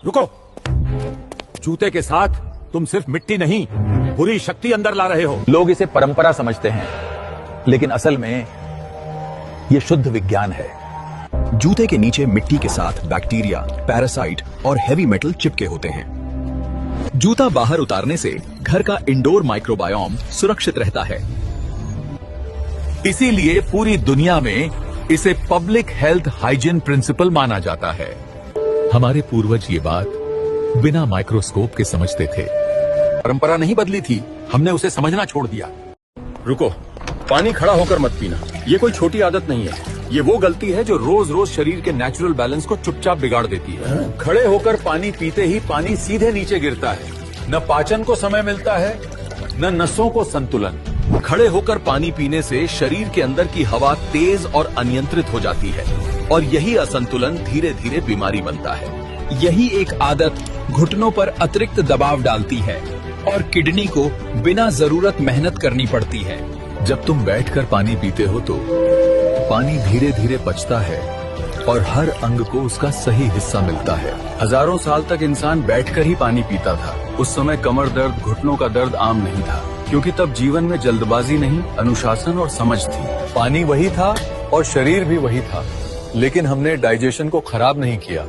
रुको। जूते के साथ तुम सिर्फ मिट्टी नहीं, बुरी शक्ति अंदर ला रहे हो। लोग इसे परंपरा समझते हैं, लेकिन असल में यह शुद्ध विज्ञान है। जूते के नीचे मिट्टी के साथ बैक्टीरिया, पैरासाइट और हेवी मेटल चिपके होते हैं। जूता बाहर उतारने से घर का इंडोर माइक्रोबायोम सुरक्षित रहता है। इसीलिए पूरी दुनिया में इसे पब्लिक हेल्थ हाइजीन प्रिंसिपल माना जाता है। हमारे पूर्वज ये बात बिना माइक्रोस्कोप के समझते थे। परंपरा नहीं बदली थी, हमने उसे समझना छोड़ दिया। रुको, पानी खड़ा होकर मत पीना। ये कोई छोटी आदत नहीं है। ये वो गलती है जो रोज रोज शरीर के नेचुरल बैलेंस को चुपचाप बिगाड़ देती है। खड़े होकर पानी पीते ही पानी सीधे नीचे गिरता है। न पाचन को समय मिलता है, न नसों को संतुलन। खड़े होकर पानी पीने से शरीर के अंदर की हवा तेज और अनियंत्रित हो जाती है और यही असंतुलन धीरे धीरे बीमारी बनता है। यही एक आदत घुटनों पर अतिरिक्त दबाव डालती है और किडनी को बिना जरूरत मेहनत करनी पड़ती है। जब तुम बैठकर पानी पीते हो तो पानी धीरे धीरे पचता है और हर अंग को उसका सही हिस्सा मिलता है। हजारों साल तक इंसान बैठकर ही पानी पीता था। उस समय कमर दर्द, घुटनों का दर्द आम नहीं था, क्योंकि तब जीवन में जल्दबाजी नहीं, अनुशासन और समझ थी। पानी वही था और शरीर भी वही था, लेकिन हमने डाइजेशन को खराब नहीं किया,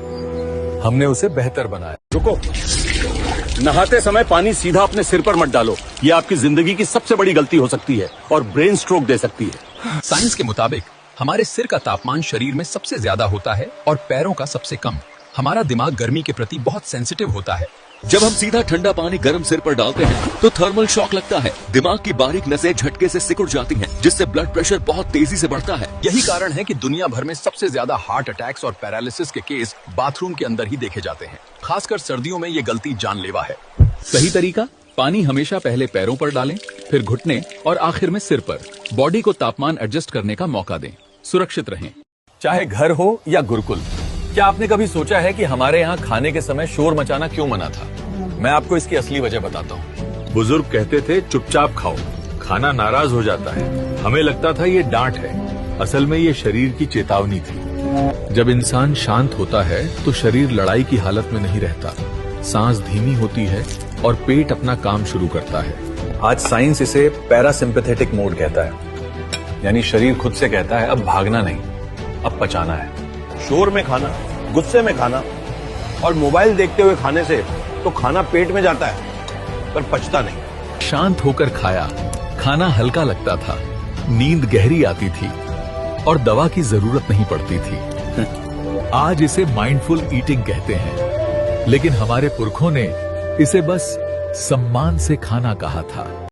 हमने उसे बेहतर बनाया। रुको, नहाते समय पानी सीधा अपने सिर पर मत डालो। ये आपकी जिंदगी की सबसे बड़ी गलती हो सकती है और ब्रेन स्ट्रोक दे सकती है। साइंस के मुताबिक हमारे सिर का तापमान शरीर में सबसे ज्यादा होता है और पैरों का सबसे कम। हमारा दिमाग गर्मी के प्रति बहुत सेंसिटिव होता है। जब हम सीधा ठंडा पानी गर्म सिर पर डालते हैं तो थर्मल शॉक लगता है। दिमाग की बारीक नसें झटके से सिकुड़ जाती हैं, जिससे ब्लड प्रेशर बहुत तेजी से बढ़ता है। यही कारण है कि दुनिया भर में सबसे ज्यादा हार्ट अटैक्स और पैरालिसिस के केस बाथरूम के अंदर ही देखे जाते हैं। खासकर सर्दियों में ये गलती जानलेवा है। सही तरीका, पानी हमेशा पहले पैरों पर डालें, फिर घुटने और आखिर में सिर पर। बॉडी को तापमान एडजस्ट करने का मौका दें। सुरक्षित रहें। चाहे घर हो या गुरुकुल, क्या आपने कभी सोचा है कि हमारे यहाँ खाने के समय शोर मचाना क्यों मना था? मैं आपको इसकी असली वजह बताता हूँ। बुजुर्ग कहते थे चुपचाप खाओ, खाना नाराज हो जाता है। हमें लगता था ये डांट है, असल में ये शरीर की चेतावनी थी। जब इंसान शांत होता है तो शरीर लड़ाई की हालत में नहीं रहता, सांस धीमी होती है और पेट अपना काम शुरू करता है। आज साइंस इसे पैरासिम्पैथेटिक मोड कहता है, यानी शरीर खुद से कहता है अब भागना नहीं, अब पचाना है। शोर में खाना, गुस्से में खाना और मोबाइल देखते हुए खाने से तो खाना पेट में जाता है पर पचता नहीं। शांत होकर खाया, खाना हल्का लगता था, नींद गहरी आती थी और दवा की जरूरत नहीं पड़ती थी। आज इसे माइंडफुल ईटिंग कहते हैं, लेकिन हमारे पुरखों ने इसे बस सम्मान से खाना कहा था।